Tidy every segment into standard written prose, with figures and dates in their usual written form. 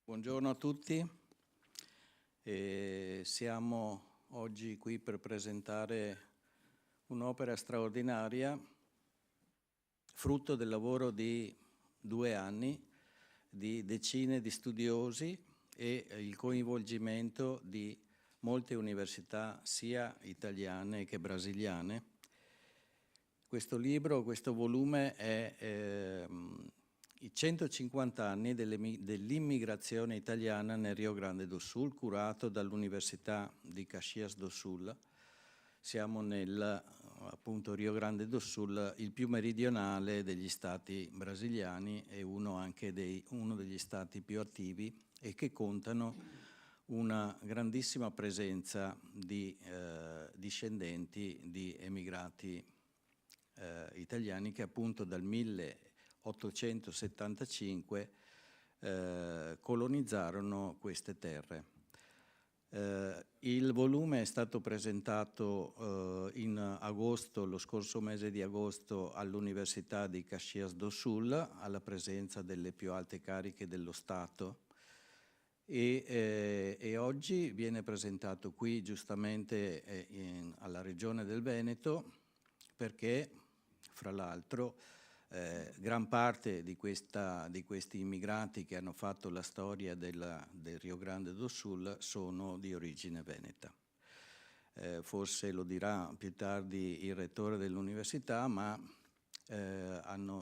Buongiorno a tutti, siamo oggi qui per presentare un'opera straordinaria, frutto del lavoro di 2 anni, di decine di studiosi e il coinvolgimento di molte università sia italiane che brasiliane. Questo volume è i 150 anni dell'immigrazione italiana nel Rio Grande do Sul, curato dall'Università di Caxias do Sul. Siamo nel appunto Rio Grande do Sul, il più meridionale degli stati brasiliani e uno degli stati più attivi e che contano una grandissima presenza di discendenti di emigrati italiani che appunto dal 1875 colonizzarono queste terre. Il volume è stato presentato in agosto, lo scorso mese di agosto, all'Università di Caxias do Sul, alla presenza delle più alte cariche dello Stato e oggi viene presentato qui giustamente alla Regione del Veneto perché, fra l'altro, gran parte di questi immigrati che hanno fatto la storia del Rio Grande do Sul sono di origine veneta. Forse lo dirà più tardi il rettore dell'università, ma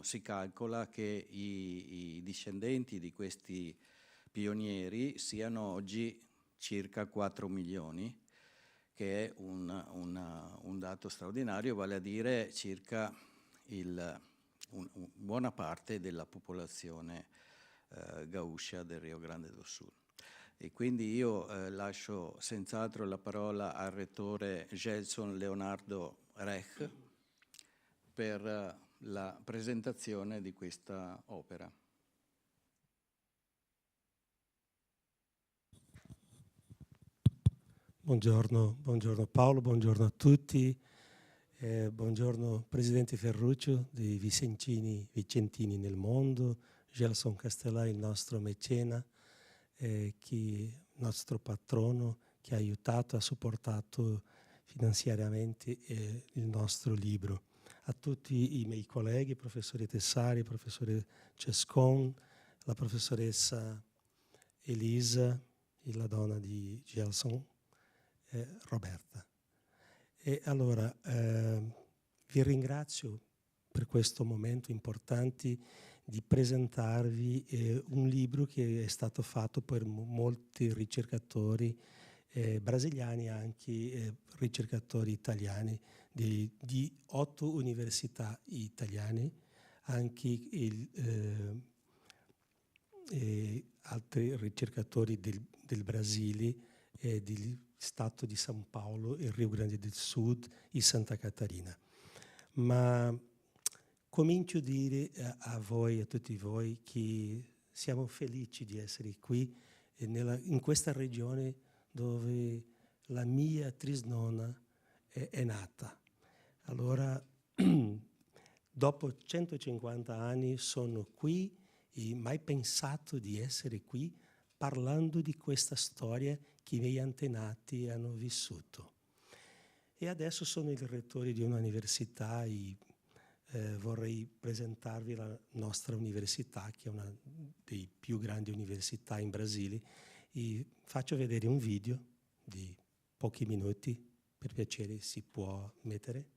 si calcola che i discendenti di questi pionieri siano oggi circa 4 milioni, che è un dato straordinario, vale a dire circa buona parte della popolazione gauscia del Rio Grande do Sul. E quindi io lascio senz'altro la parola al rettore Gelson Leonardo Rech per la presentazione di questa opera. Buongiorno Paolo, buongiorno a tutti. Buongiorno Presidente Ferruccio di Vicentini nel mondo, Gelson Castellà, il nostro mecena, il nostro patrono che ha aiutato, ha supportato finanziariamente il nostro libro. A tutti i miei colleghi, professore Tessari, professore Cescon, la professoressa Elisa e la donna di Gelson, Roberta. E allora vi ringrazio per questo momento importante di presentarvi un libro che è stato fatto per molti ricercatori brasiliani e anche ricercatori italiani di 8 università italiane, anche altri ricercatori del Brasile e del Stato di São Paulo, il Rio Grande do Sud e Santa Catarina. Ma comincio a dire a voi, a tutti voi, che siamo felici di essere qui in questa regione dove la mia trisnonna è nata. Allora, dopo 150 anni sono qui e mai pensato di essere qui parlando di questa storia che i miei antenati hanno vissuto. E adesso sono il rettore di un'università e vorrei presentarvi la nostra università, che è una delle più grandi università in Brasile, e faccio vedere un video di pochi minuti, per piacere si può mettere.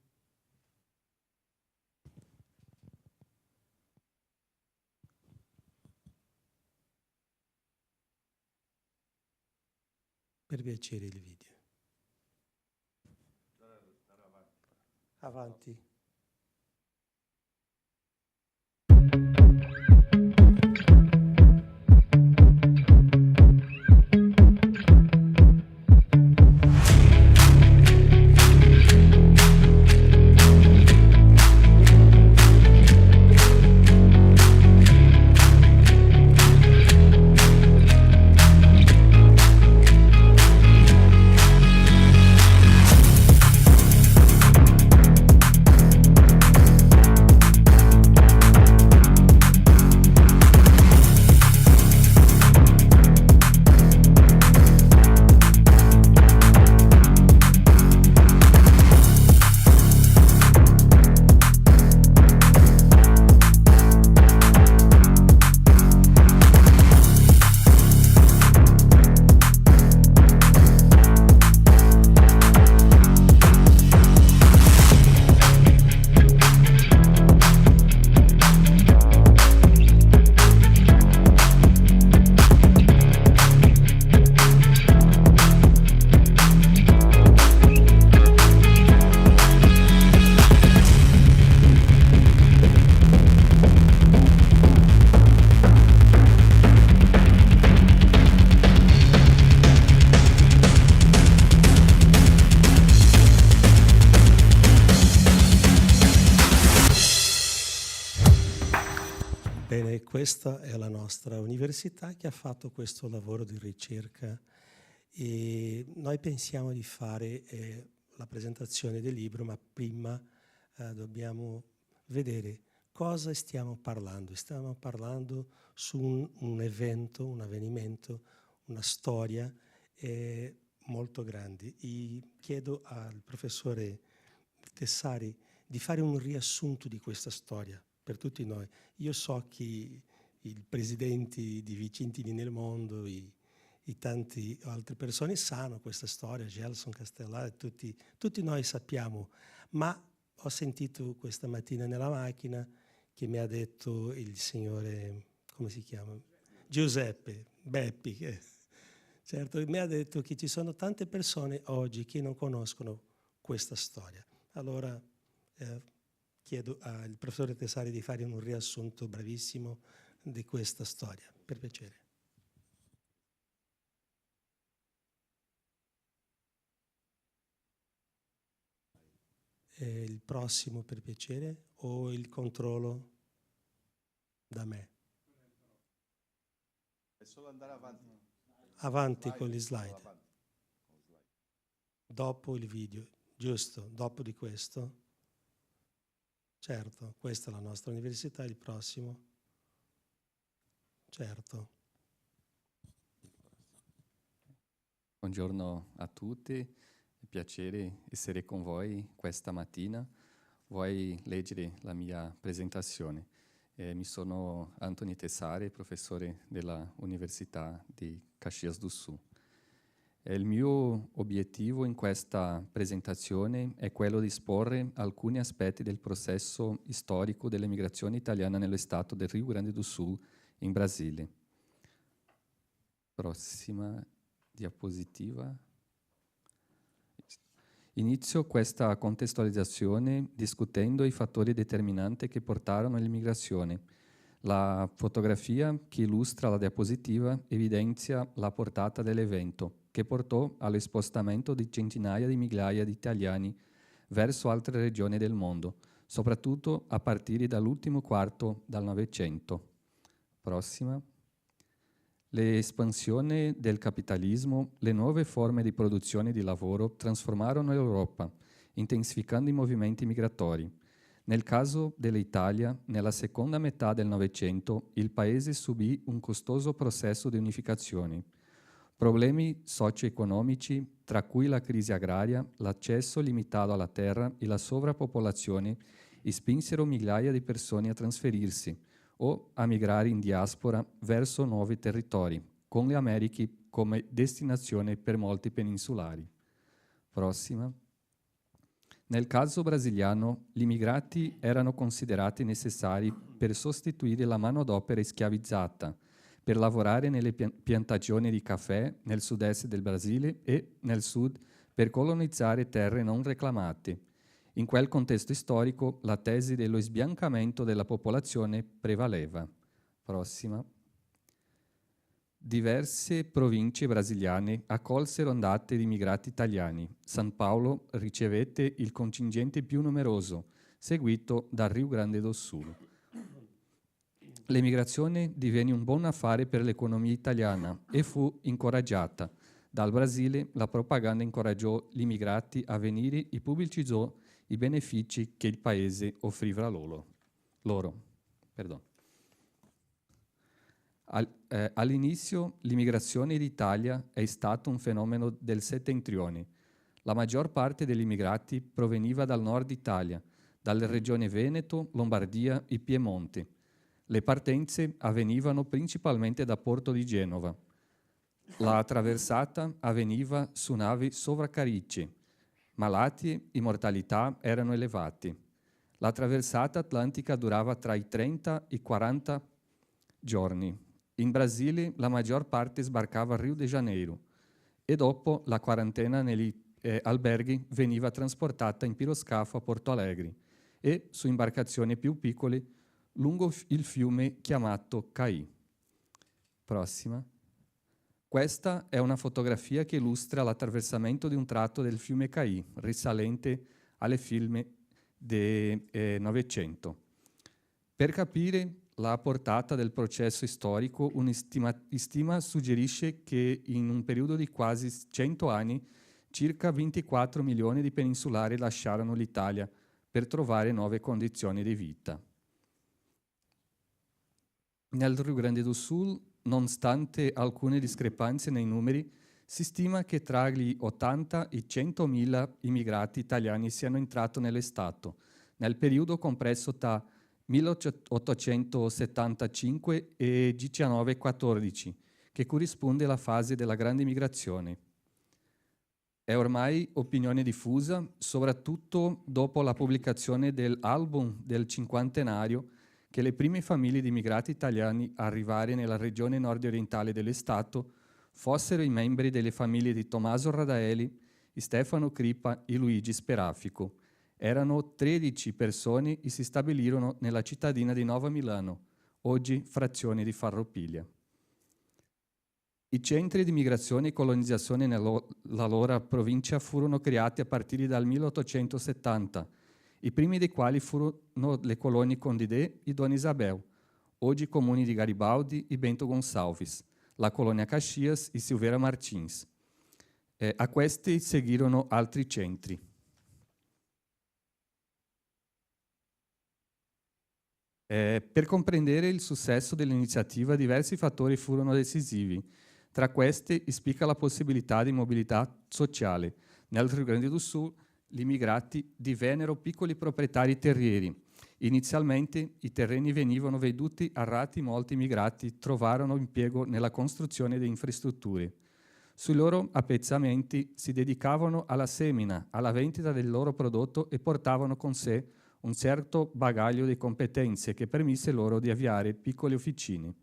Per piacere il video. Avanti. questa è la nostra università che ha fatto questo lavoro di ricerca e noi pensiamo di fare la presentazione del libro, ma prima dobbiamo vedere cosa stiamo parlando. Stiamo parlando su un evento, un avvenimento, una storia molto grande. E chiedo al professore Tessari di fare un riassunto di questa storia per tutti noi. Io so che i presidenti di Vicentini nel mondo, i tanti altre persone sanno questa storia, Gelson, Castellari, tutti noi sappiamo, ma ho sentito questa mattina nella macchina che mi ha detto il signore, come si chiama? Giuseppe Beppi, certo, mi ha detto che ci sono tante persone oggi che non conoscono questa storia. Allora chiedo al professore Tessari di fare un riassunto brevissimo di questa storia, per piacere. Il prossimo, per piacere, o il controllo da me? È solo andare avanti. Avanti con gli slide. Dopo il video, giusto? Dopo di questo? Certo, questa è la nostra università, il prossimo? Certo. Buongiorno a tutti, è un piacere essere con voi questa mattina. Vuoi leggere la mia presentazione? Mi sono Antoni Tessari, professore della Università di Caxias do Sul. Il mio obiettivo in questa presentazione è quello di esporre alcuni aspetti del processo storico dell'emigrazione italiana nello stato del Rio Grande do Sul, in Brasile. Prossima diapositiva. Inizio questa contestualizzazione discutendo i fattori determinanti che portarono all'immigrazione. La fotografia che illustra la diapositiva evidenzia la portata dell'evento, che portò allo spostamento di centinaia di migliaia di italiani verso altre regioni del mondo, soprattutto a partire dall'ultimo quarto del Novecento. Prossima. L'espansione del capitalismo, le nuove forme di produzione di lavoro trasformarono l'Europa, intensificando i movimenti migratori. Nel caso dell'Italia, nella seconda metà del Novecento, il paese subì un costoso processo di unificazione. Problemi socio-economici, tra cui la crisi agraria, l'accesso limitato alla terra e la sovrappopolazione, spinsero migliaia di persone a trasferirsi o a migrare in diaspora verso nuovi territori, con le Americhe come destinazione per molti peninsulari. Prossima. Nel caso brasiliano, gli immigrati erano considerati necessari per sostituire la manodopera schiavizzata, per lavorare nelle piantagioni di caffè nel sud-est del Brasile e nel sud per colonizzare terre non reclamate. In quel contesto storico la tesi dello sbiancamento della popolazione prevaleva. Prossima. Diverse province brasiliane accolsero ondate di immigrati italiani. San Paolo ricevette il contingente più numeroso, seguito dal Rio Grande do Sul. L'emigrazione divenne un buon affare per l'economia italiana e fu incoraggiata. Dal Brasile la propaganda incoraggiò gli immigrati a venire e pubblicizzò i benefici che il paese offriva loro. All'inizio l'immigrazione in Italia è stato un fenomeno del settentrione. La maggior parte degli immigrati proveniva dal nord Italia, dalle regioni Veneto, Lombardia e Piemonte. Le partenze avvenivano principalmente da Porto di Genova. La traversata avveniva su navi sovraccariche. Malati e mortalità erano elevati. La traversata atlantica durava tra i 30 e i 40 giorni. In Brasile la maggior parte sbarcava a Rio de Janeiro e dopo la quarantena negli alberghi veniva trasportata in piroscafo a Porto Alegre e su imbarcazioni più piccole lungo il fiume chiamato Caí. Prossima. Questa è una fotografia che illustra l'attraversamento di un tratto del fiume Caí, risalente alle film del Novecento. Per capire la portata del processo storico, un'stima suggerisce che in un periodo di quasi 100 anni circa 24 milioni di peninsulari lasciarono l'Italia per trovare nuove condizioni di vita. Nel Rio Grande do Sul, nonostante alcune discrepanze nei numeri, si stima che tra gli 80 e i 100.000 immigrati italiani siano entrati nell'Stato, nel periodo compreso tra 1875 e 1914, che corrisponde alla fase della grande migrazione. È ormai opinione diffusa, soprattutto dopo la pubblicazione dell'album del cinquantenario, che le prime famiglie di immigrati italiani a arrivare nella regione nord-orientale dello Stato fossero i membri delle famiglie di Tommaso Radaeli, Stefano Crippa e Luigi Sperafico. Erano 13 persone e si stabilirono nella cittadina di Nova Milano, oggi frazione di Farroupiglia. I centri di migrazione e colonizzazione nell'allora provincia furono creati a partire dal 1870, i primi dei quali furono le colonie Condé e Dona Isabel, oggi comuni di Garibaldi e Bento Gonçalves, la colonia Caxias e Silveira Martins. A questi seguirono altri centri. Per comprendere il successo dell'iniziativa, diversi fattori furono decisivi. Tra questi spicca la possibilità di mobilità sociale. Nel Rio Grande do Sul gli immigrati divennero piccoli proprietari terrieri. Inizialmente i terreni venivano venduti a rati, molti immigrati trovarono impiego nella costruzione di infrastrutture. Sui loro appezzamenti si dedicavano alla semina, alla vendita del loro prodotto e portavano con sé un certo bagaglio di competenze che permise loro di avviare piccole officine.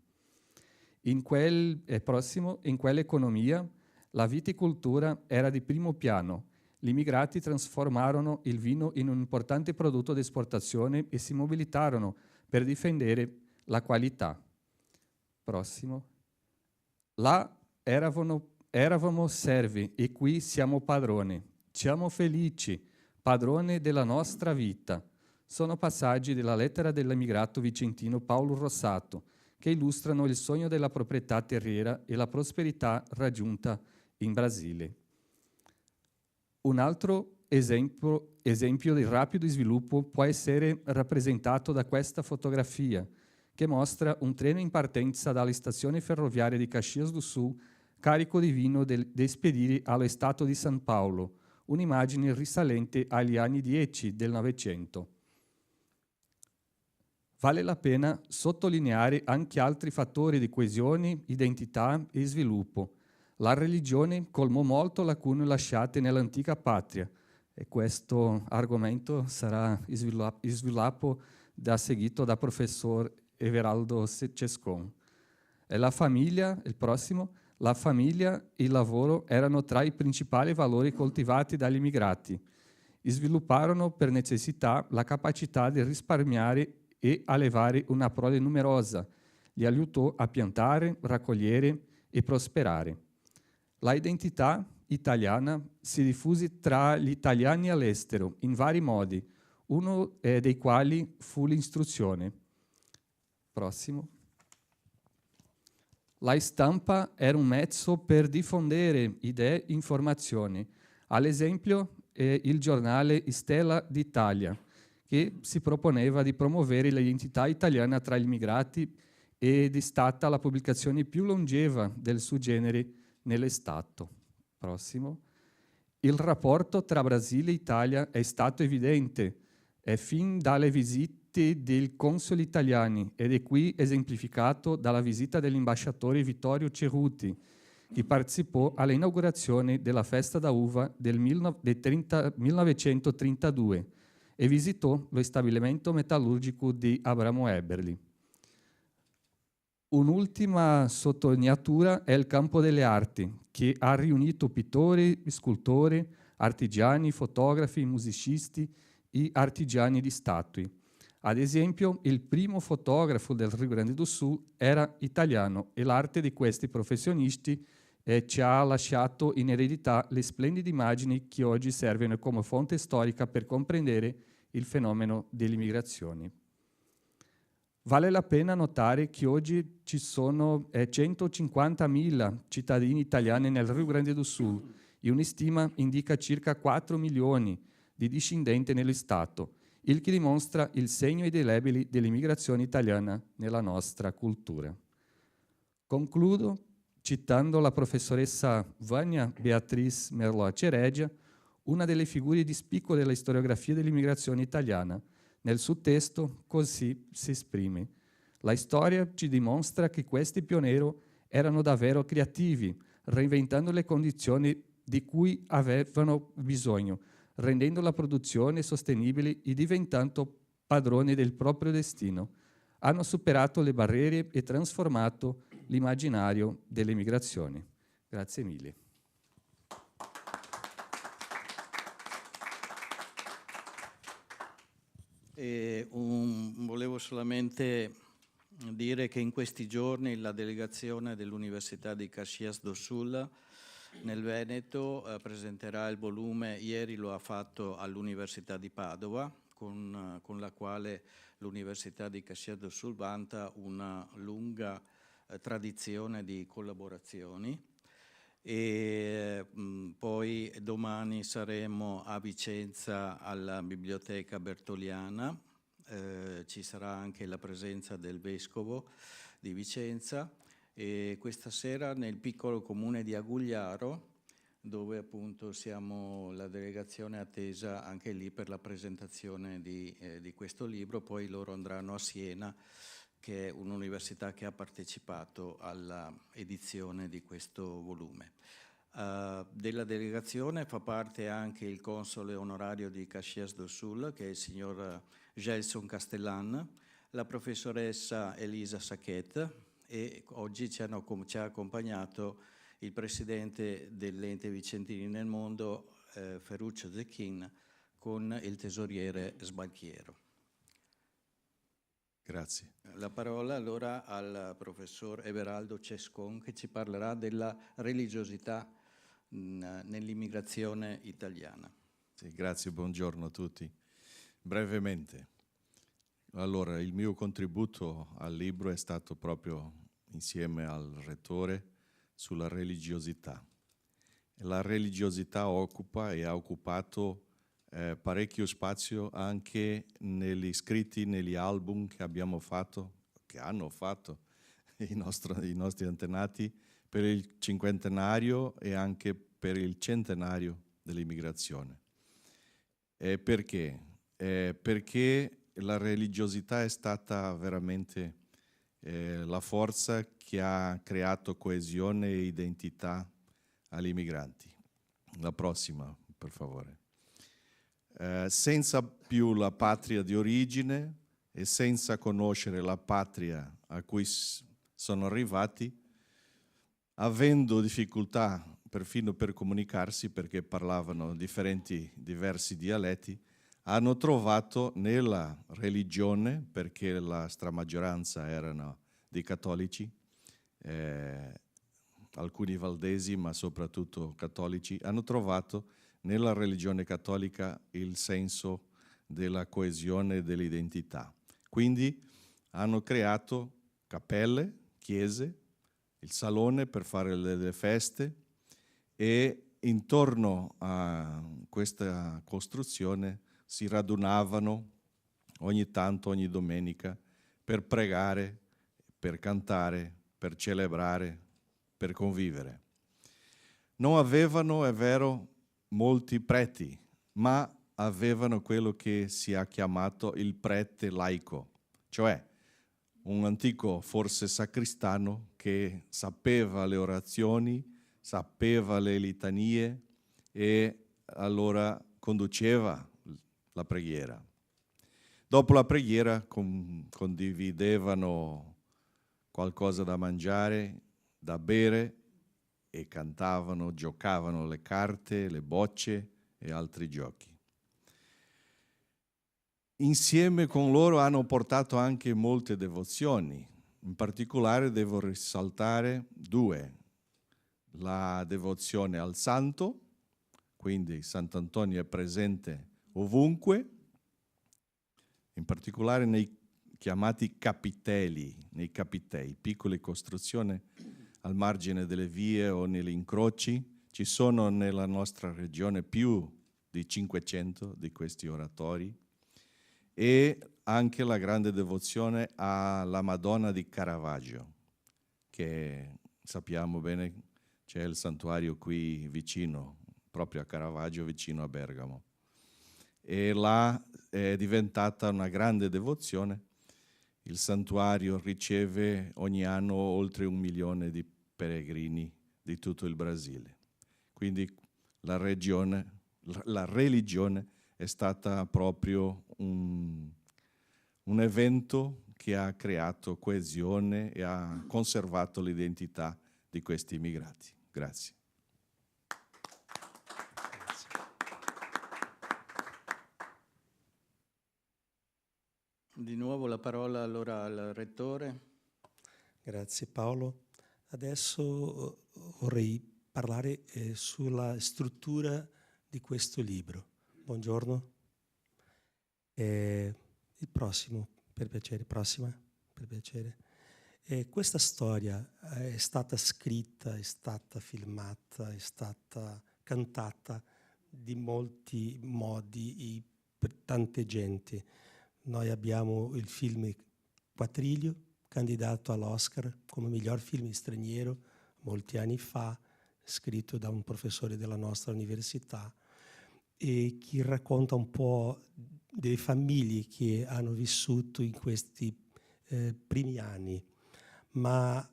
In quell'economia la viticoltura era di primo piano. Gli immigrati trasformarono il vino in un importante prodotto di esportazione e si mobilitarono per difendere la qualità. Prossimo. Là eravamo servi e qui siamo padroni. Siamo felici, padrone della nostra vita. Sono passaggi della lettera dell'immigrato vicentino Paolo Rossato, che illustrano il sogno della proprietà terriera e la prosperità raggiunta in Brasile. Un altro esempio di rapido sviluppo può essere rappresentato da questa fotografia, che mostra un treno in partenza dalla stazione ferroviaria di Caxias do Sul, carico di vino da spedire allo Stato di San Paolo, un'immagine risalente agli anni 10 del Novecento. Vale la pena sottolineare anche altri fattori di coesione, identità e sviluppo. La religione colmò molto lacune lasciate nell'antica patria e questo argomento sarà sviluppato da seguito da professor Everaldo Cescon. La famiglia, il prossimo, la famiglia e il lavoro erano tra i principali valori coltivati dagli immigrati. Svilupparono per necessità la capacità di risparmiare e allevare una prole numerosa. Li aiutò a piantare, raccogliere e prosperare. La identità italiana si diffuse tra gli italiani all'estero in vari modi, uno dei quali fu l'istruzione. Prossimo. La stampa era un mezzo per diffondere idee e informazioni. Ad esempio, il giornale Stella d'Italia, che si proponeva di promuovere l'identità italiana tra gli immigrati ed è stata la pubblicazione più longeva del suo genere nell'Stato. Prossimo. Il rapporto tra Brasile e Italia è stato evidente fin dalle visite dei consoli italiani ed è qui esemplificato dalla visita dell'ambasciatore Vittorio Ceruti, che partecipò all'inaugurazione della festa da uva del 1932 e visitò lo stabilimento metallurgico di Abramo Eberli. Un'ultima sottolineatura è il campo delle arti, che ha riunito pittori, scultori, artigiani, fotografi, musicisti e artigiani di statue. Ad esempio, il primo fotografo del Rio Grande do Sul era italiano e l'arte di questi professionisti ci ha lasciato in eredità le splendide immagini che oggi servono come fonte storica per comprendere il fenomeno dell'immigrazione. Vale la pena notare che oggi ci sono 150.000 cittadini italiani nel Rio Grande do Sul e una stima indica circa 4 milioni di discendenti nello Stato, il che dimostra il segno indelebile dell'immigrazione italiana nella nostra cultura. Concludo citando la professoressa Vania Beatriz Merlot Ceredia, una delle figure di spicco della storiografia dell'immigrazione italiana. Nel suo testo così si esprime: la storia ci dimostra che questi pionieri erano davvero creativi, reinventando le condizioni di cui avevano bisogno, rendendo la produzione sostenibile e diventando padroni del proprio destino. Hanno superato le barriere e trasformato l'immaginario delle migrazioni. Grazie mille. Volevo solamente dire che in questi giorni la delegazione dell'Università di Caxias do Sul nel Veneto presenterà il volume, ieri lo ha fatto all'Università di Padova, con la quale l'Università di Caxias do Sul vanta una lunga tradizione di collaborazioni. E poi domani saremo a Vicenza alla Biblioteca Bertoliana, ci sarà anche la presenza del Vescovo di Vicenza, e questa sera nel piccolo comune di Agugliaro, dove appunto siamo la delegazione attesa anche lì per la presentazione di questo libro. Poi loro andranno a Siena, che è un'università che ha partecipato alla edizione di questo volume. Della delegazione fa parte anche il console onorario di Caxias do Sul, che è il signor Gelson Castellan, la professoressa Elisa Sachet, e oggi ci ha accompagnato il presidente dell'Ente Vicentini nel Mondo, Ferruccio Zecchin, con il tesoriere Sbalchiero. Grazie. La parola allora al professor Everaldo Cescon, che ci parlerà della religiosità nell'immigrazione italiana. Sì, grazie, buongiorno a tutti. Brevemente, allora il mio contributo al libro è stato proprio insieme al rettore sulla religiosità. La religiosità occupa e ha occupato parecchio spazio anche negli scritti, negli album che abbiamo fatto, che hanno fatto i nostri antenati per il cinquantenario e anche per il centenario dell'immigrazione. Perché? Perché la religiosità è stata veramente la forza che ha creato coesione e identità agli immigranti. La prossima, per favore. Senza più la patria di origine e senza conoscere la patria a cui sono arrivati, avendo difficoltà perfino per comunicarsi perché parlavano diversi dialetti, hanno trovato nella religione, perché la stramaggioranza erano di cattolici, alcuni valdesi ma soprattutto cattolici, hanno trovato nella religione cattolica il senso della coesione e dell'identità. Quindi hanno creato cappelle, chiese, il salone per fare le feste, e intorno a questa costruzione si radunavano ogni tanto, ogni domenica, per pregare, per cantare, per celebrare, per convivere. Non avevano, è vero, molti preti, ma avevano quello che si è chiamato il prete laico, cioè un antico forse sacristano che sapeva le orazioni, sapeva le litanie e allora conduceva la preghiera. Dopo la preghiera condividevano qualcosa da mangiare, da bere, e cantavano, giocavano le carte, le bocce e altri giochi. Insieme con loro hanno portato anche molte devozioni. In particolare devo risaltare due: la devozione al santo, quindi Sant'Antonio è presente ovunque, in particolare nei chiamati capitelli, nei capitei, piccole costruzioni al margine delle vie o negli incroci. Ci sono nella nostra regione più di 500 di questi oratori, e anche la grande devozione alla Madonna di Caravaggio, che sappiamo bene c'è il santuario qui vicino, proprio a Caravaggio, vicino a Bergamo. E là è diventata una grande devozione. Il santuario riceve ogni anno oltre 1 milione di pellegrini di tutto il Brasile. Quindi la religione è stata proprio un evento che ha creato coesione e ha conservato l'identità di questi immigrati. Grazie. Di nuovo la parola allora al Rettore. Grazie Paolo. Adesso vorrei parlare sulla struttura di questo libro. Buongiorno. Il prossimo, per piacere. Prossima, per piacere. Questa storia è stata scritta, è stata filmata, è stata cantata di molti modi per tante gente. Noi abbiamo il film Quattriglio, candidato all'Oscar come miglior film straniero molti anni fa, scritto da un professore della nostra università, e che racconta un po' delle famiglie che hanno vissuto in questi primi anni. Ma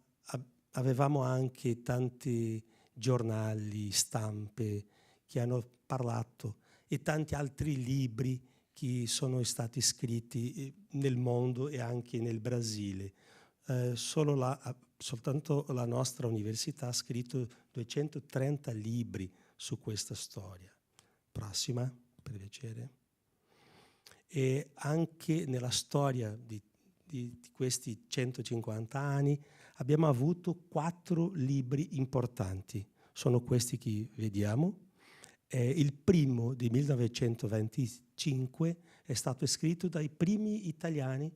avevamo anche tanti giornali, stampe che hanno parlato, e tanti altri libri che sono stati scritti nel mondo e anche nel Brasile. Soltanto la nostra università ha scritto 230 libri su questa storia. Prossima, per piacere. E anche nella storia di questi 150 anni abbiamo avuto 4 libri importanti. Sono questi che vediamo. Il primo di 1925 è stato scritto dai primi italiani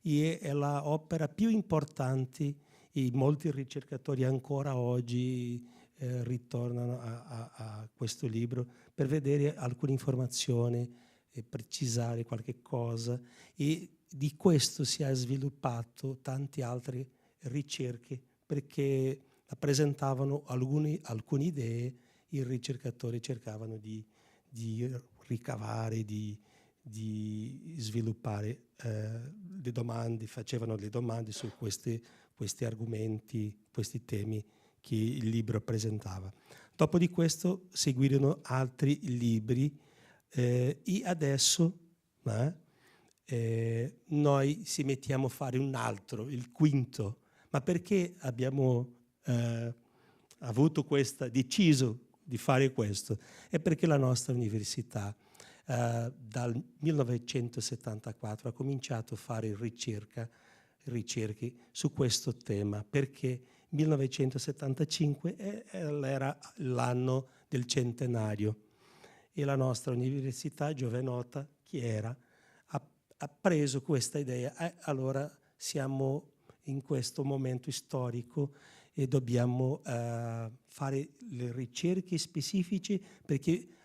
e è l'opera più importante, e molti ricercatori ancora oggi ritornano a questo libro per vedere alcune informazioni e precisare qualche cosa, e di questo si è sviluppato tante altre ricerche perché presentavano alcune idee. I ricercatori cercavano di ricavare, di sviluppare le domande, facevano le domande su questi argomenti, questi temi che il libro presentava. Dopo di questo seguirono altri libri e adesso noi ci mettiamo a fare un altro, il quinto. Ma perché abbiamo deciso di fare questo? È perché la nostra università dal 1974 ha cominciato a fare ricerche su questo tema, perché 1975 era l'anno del centenario e la nostra università, Giovenota, ha preso questa idea. Allora siamo in questo momento storico e dobbiamo fare le ricerche specifiche perché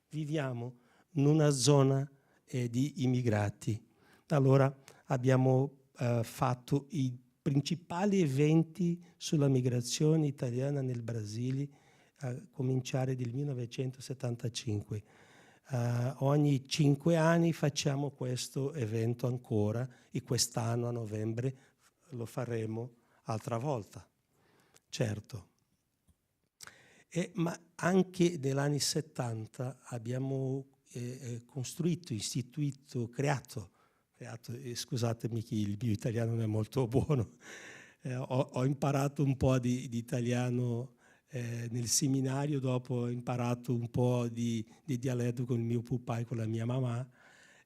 viviamo in una zona di immigrati. Allora abbiamo fatto i principali eventi sulla migrazione italiana nel Brasile, a cominciare dal 1975. Ogni 5 anni facciamo questo evento ancora, e quest'anno a novembre lo faremo altra volta, certo. Ma anche negli anni 70 abbiamo costruito, istituito, creato, scusatemi che il mio italiano non è molto buono, ho imparato un po' di italiano nel seminario, dopo ho imparato un po' di dialetto con il mio papà e con la mia mamma,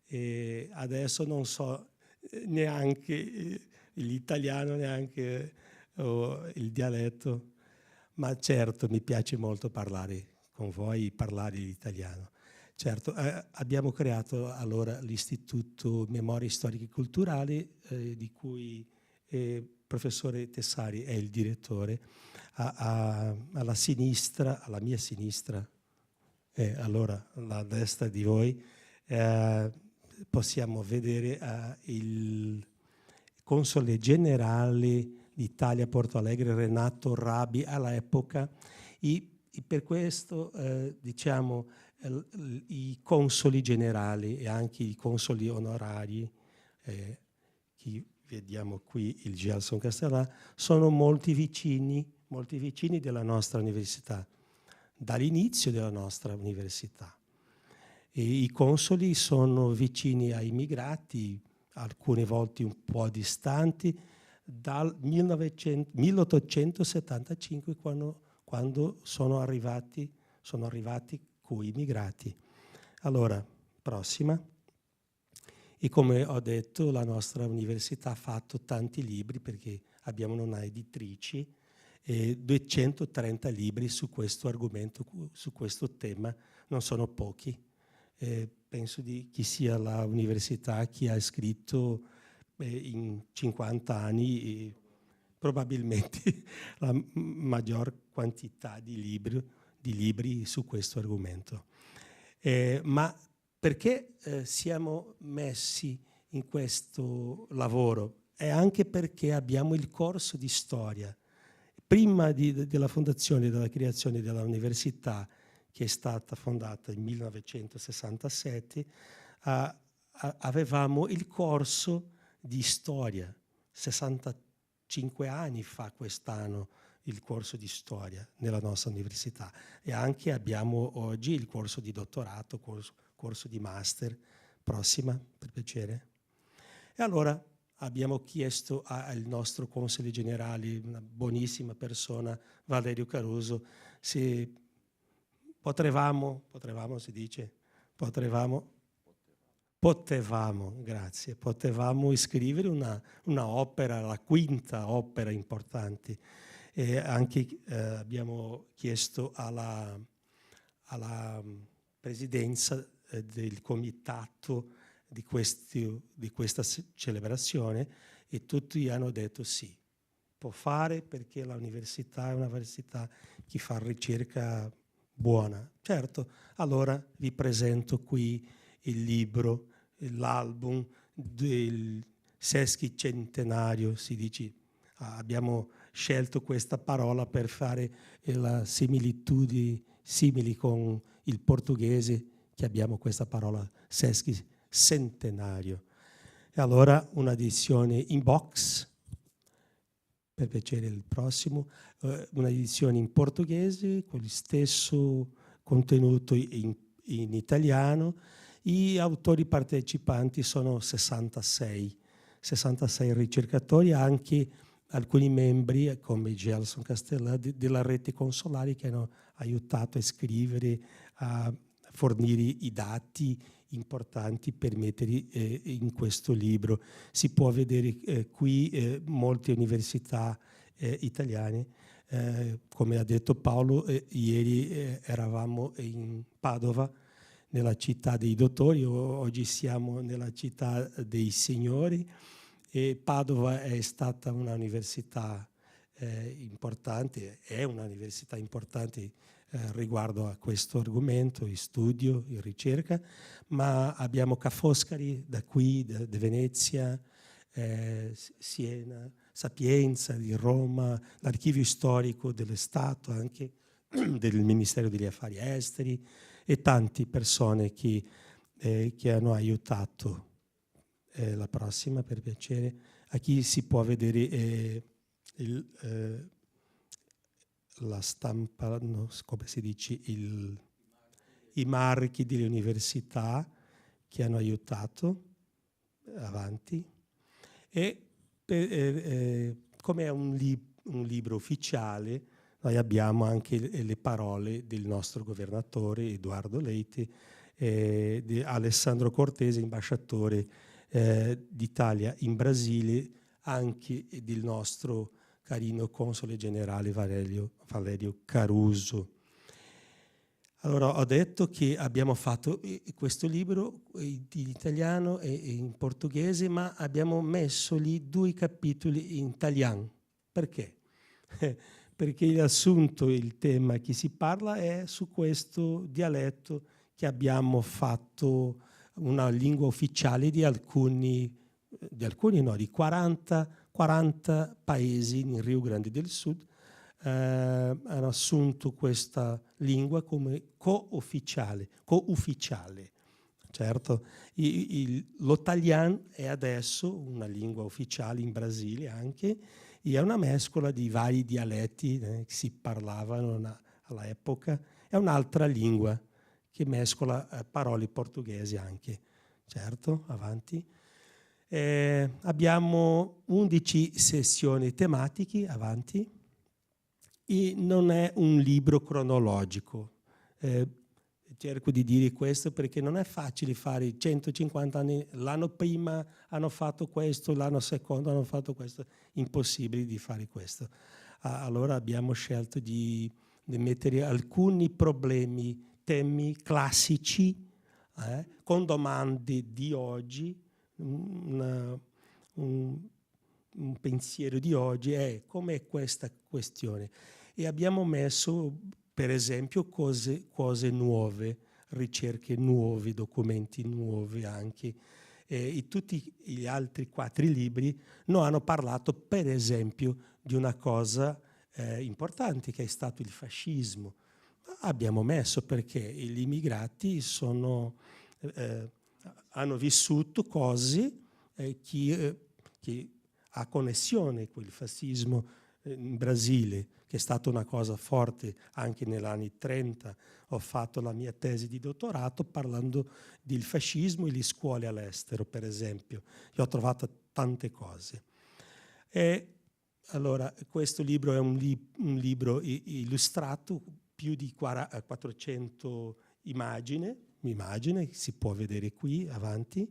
e adesso non so neanche l'italiano, neanche il dialetto, ma certo mi piace molto parlare con voi, parlare l'italiano. Certo, abbiamo creato allora l'Istituto Memorie Storiche e Culturali, di cui il professore Tessari è il direttore. Alla sinistra, alla mia sinistra, e allora alla destra di voi, possiamo vedere il console generale d'Italia Porto Alegre, Renato Rabi, all'epoca. E per questo, diciamo, i consoli generali e anche i consoli onorari, che vediamo qui, il Gelson Castellà, sono molti vicini della nostra università, dall'inizio della nostra università. E i consoli sono vicini ai migrati, alcune volte un po' distanti, dal 1875, quando sono arrivati coi migrati. Allora, prossima. E come ho detto, la nostra università ha fatto tanti libri, perché abbiamo una editrice, 230 libri su questo argomento, su questo tema, non sono pochi. Penso di chi sia l'università che ha scritto in 50 anni probabilmente la maggior quantità di libri su questo argomento. Ma perché siamo messi in questo lavoro? È anche perché abbiamo il corso di storia. Prima della fondazione, della creazione dell'università, che è stata fondata nel 1967, avevamo il corso di storia. 65 anni fa quest'anno il corso di storia nella nostra università, e anche abbiamo oggi il corso di dottorato, corso di master. Prossima, per piacere. E allora abbiamo chiesto al nostro console generale, una buonissima persona, Valerio Caruso, se potevamo, si dice, grazie, potevamo scrivere una opera, la quinta opera importante. E anche abbiamo chiesto alla presidenza del comitato di questa celebrazione, e tutti hanno detto sì, può fare, perché l'università è un'università che fa ricerca buona. Certo, allora vi presento qui il libro, l'album del sesquicentenario, si dice. Abbiamo scelto questa parola per fare la simili con il portoghese, che abbiamo questa parola sesquicentenario. E allora una edizione in box, per piacere il prossimo, una edizione in portoghese con lo stesso contenuto in italiano. Gli autori partecipanti sono 66 ricercatori, anche alcuni membri come Gelson Castellà della rete consolare, che hanno aiutato a scrivere, a fornire i dati importanti per metterli in questo libro. Si può vedere qui molte università italiane. Come ha detto Paolo, ieri eravamo in Padova, nella città dei dottori, oggi siamo nella città dei signori, e Padova è stata un'università importante, è un'università importante riguardo a questo argomento, in studio, in ricerca, ma abbiamo Ca' Foscari da qui, da Venezia, Siena, Sapienza di Roma, l'archivio storico dello Stato, anche del Ministero degli Affari Esteri, e tante persone che hanno aiutato. La prossima, per piacere. A chi si può vedere la stampa, no, come si dice, i marchi delle università che hanno aiutato. Avanti. E come è un libro ufficiale, noi abbiamo anche le parole del nostro governatore Edoardo Leite, di Alessandro Cortese, ambasciatore d'Italia in Brasile, anche del nostro carino console generale Valerio Caruso. Allora, ho detto che abbiamo fatto questo libro in italiano e in portoghese, ma abbiamo messo lì 2 capitoli in italiano. Perché? Perché l'assunto, il tema che si parla è su questo dialetto che abbiamo fatto una lingua ufficiale di 40 paesi in Rio Grande del Sud. Hanno assunto questa lingua come co-ufficiale. Certo, l'italiano è adesso una lingua ufficiale in Brasile anche, e è una mescola di vari dialetti che si parlavano all'epoca. È un'altra lingua che mescola parole portoghesi anche. Certo, avanti. Abbiamo 11 sessioni tematiche, avanti. E non è un libro cronologico. Cerco di dire questo perché non è facile fare 150 anni, l'anno prima hanno fatto questo, l'anno secondo hanno fatto questo, impossibile di fare questo. Allora abbiamo scelto di mettere alcuni problemi, temi classici, con domande di oggi, un pensiero di oggi è com'è questa questione. E abbiamo messo, per esempio, cose nuove, ricerche nuove, documenti nuovi anche. E tutti gli altri 4 libri non hanno parlato, per esempio, di una cosa importante che è stato il fascismo. Abbiamo messo perché gli immigrati hanno vissuto cose che ha connessione con il fascismo in Brasile, che è stata una cosa forte anche negli anni 30. Ho fatto la mia tesi di dottorato parlando del fascismo e le scuole all'estero, per esempio. Io ho trovato tante cose. E allora, questo libro è un libro illustrato, più di 400 immagini, si può vedere qui, avanti.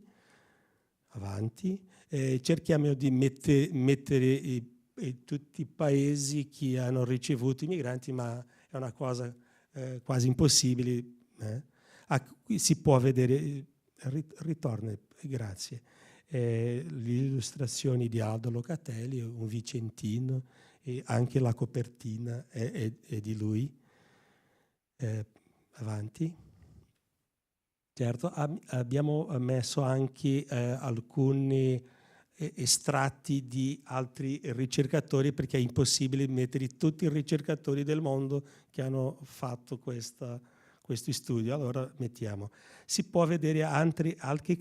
Cerchiamo di mettere tutti i paesi che hanno ricevuto i migranti, ma è una cosa quasi impossibile. Qui si può vedere, ritorna, grazie, le illustrazioni di Aldo Locatelli, un vicentino, e anche la copertina è di lui. Avanti. Certo, abbiamo messo anche alcuni estratti di altri ricercatori, perché è impossibile mettere tutti i ricercatori del mondo che hanno fatto questi studi. Allora mettiamo. Si può vedere anche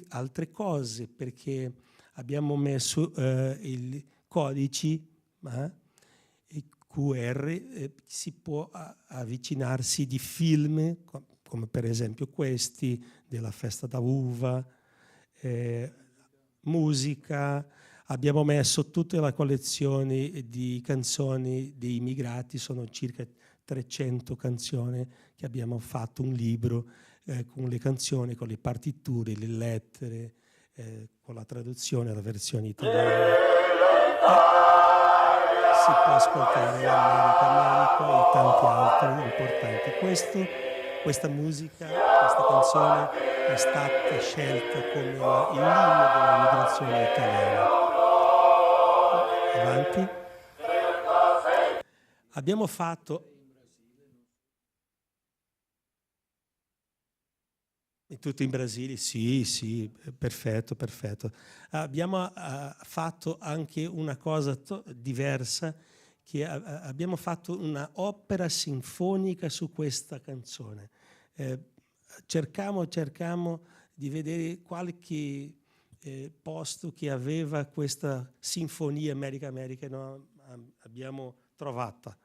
altre cose, perché abbiamo messo i codici, i QR, si può avvicinarsi di film, come per esempio questi, della festa da uva, musica. Abbiamo messo tutta la collezione di canzoni dei immigrati, sono circa 300 canzoni che abbiamo fatto un libro con le canzoni, con le partiture, le lettere, con la traduzione, la versione italiana. Si può ascoltare America e tanti altri importanti. Questa musica, questa canzone è stata scelta come l'inno della migrazione italiana. Avanti. Abbiamo fatto tutto in Brasile, sì, perfetto. Abbiamo fatto anche una cosa diversa, che abbiamo fatto una opera sinfonica su questa canzone. Cercamo di vedere qualche posto che aveva questa sinfonia America, no? Abbiamo trovato.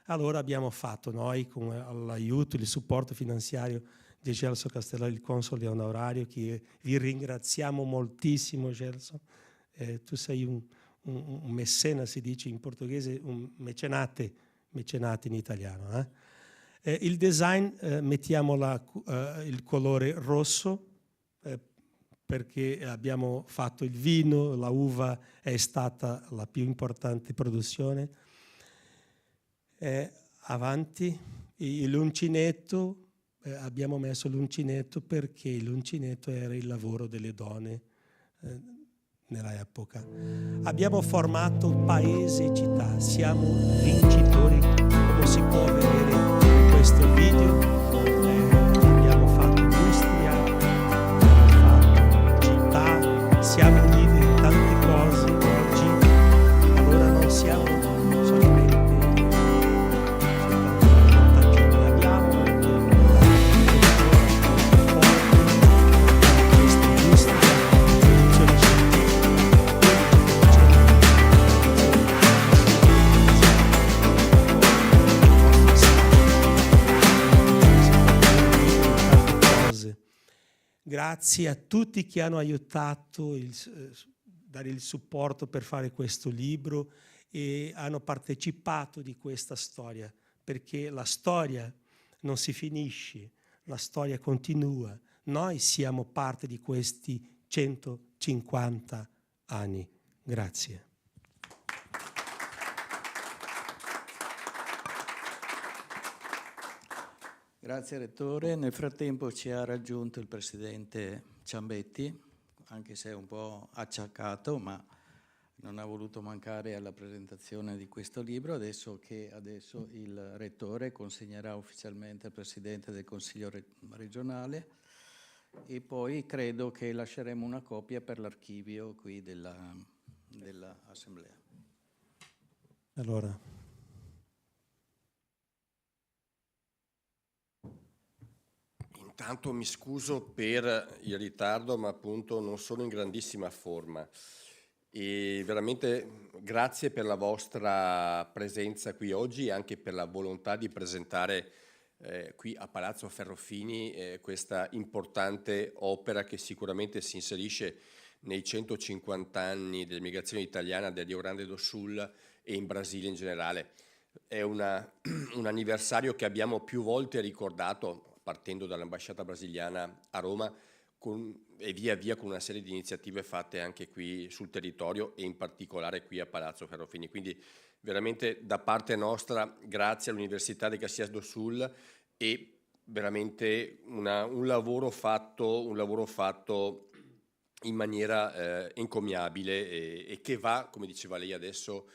Allora abbiamo fatto noi, con l'aiuto, il supporto finanziario di Gelson Castellari, il console onorario, che vi ringraziamo moltissimo, Gelson. Tu sei un mecena, si dice in portoghese, un mecenate in italiano. Il design, mettiamo il colore rosso, perché abbiamo fatto il vino, la uva è stata la più importante produzione. Avanti. l'uncinetto, abbiamo messo l'uncinetto perché l'uncinetto era il lavoro delle donne nell'epoca. Abbiamo formato paese e città, siamo vincitori, come si può vedere in questo video. Abbiamo fatto industria, abbiamo fatto città, siamo leader in tante cose oggi. Allora non siamo solamente grazie a tutti che hanno aiutato dare il supporto per fare questo libro e hanno partecipato di questa storia, perché la storia non si finisce, la storia continua. Noi siamo parte di questi 150 anni. Grazie. Grazie Rettore. Nel frattempo ci ha raggiunto il Presidente Ciambetti, anche se è un po' acciaccato, ma non ha voluto mancare alla presentazione di questo libro. Adesso il Rettore consegnerà ufficialmente al Presidente del Consiglio regionale e poi credo che lasceremo una copia per l'archivio qui dell'Assemblea. Allora. Intanto mi scuso per il ritardo, ma appunto non sono in grandissima forma. E veramente grazie per la vostra presenza qui oggi e anche per la volontà di presentare qui a Palazzo Ferrofini questa importante opera che sicuramente si inserisce nei 150 anni dell'emigrazione italiana del Rio Grande do Sul e in Brasile in generale. È un anniversario che abbiamo più volte ricordato, partendo dall'ambasciata brasiliana a Roma e via via con una serie di iniziative fatte anche qui sul territorio e in particolare qui a Palazzo Ferrofini. Quindi veramente da parte nostra grazie all'Università de Caxias do Sul e veramente un lavoro fatto in maniera encomiabile e che va, come diceva lei adesso,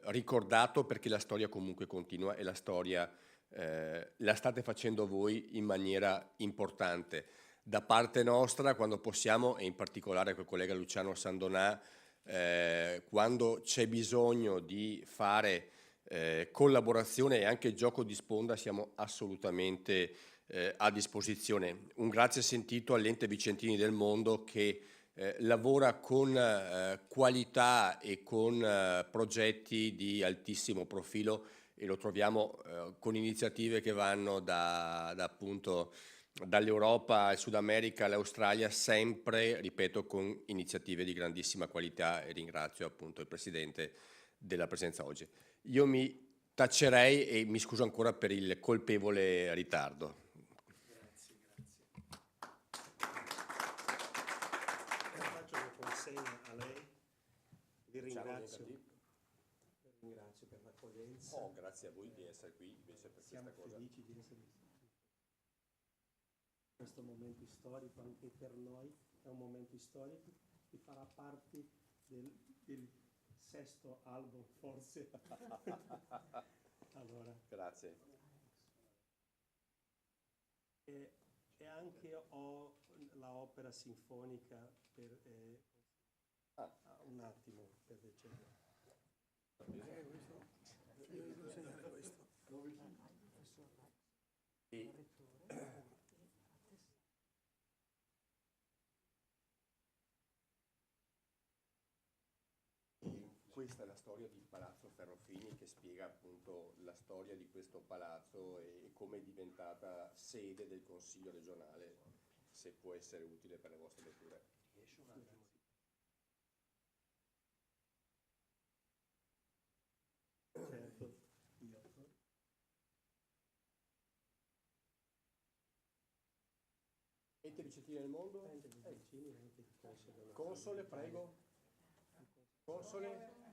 ricordato perché la storia comunque continua e la storia la state facendo voi in maniera importante. Da parte nostra, quando possiamo, e in particolare col collega Luciano Sandonà, quando c'è bisogno di fare collaborazione e anche gioco di sponda, siamo assolutamente a disposizione. Un grazie sentito all'Ente Vicentini del Mondo che lavora con qualità e con progetti di altissimo profilo e lo troviamo con iniziative che vanno appunto dall'Europa al Sud America all'Australia, sempre, ripeto, con iniziative di grandissima qualità e ringrazio appunto il Presidente della presenza oggi. Io mi taccerei e mi scuso ancora per il colpevole ritardo. Grazie. Faccio una consegna a lei, vi ringrazio. Ringrazio per l'accoglienza. Grazie a voi di essere qui invece per Siamo questa cosa. felici di essere qui. Questo momento storico anche per noi è un momento storico che farà parte del sesto album forse. Allora. Grazie. E anche ho la opera sinfonica per un attimo per piacere. Questa è la storia di Palazzo Ferrofini che spiega appunto la storia di questo palazzo e come è diventata sede del Consiglio regionale, se può essere utile per le vostre letture. Certo. Ente Vicentini del Mondo? Console, Console, prego. Console.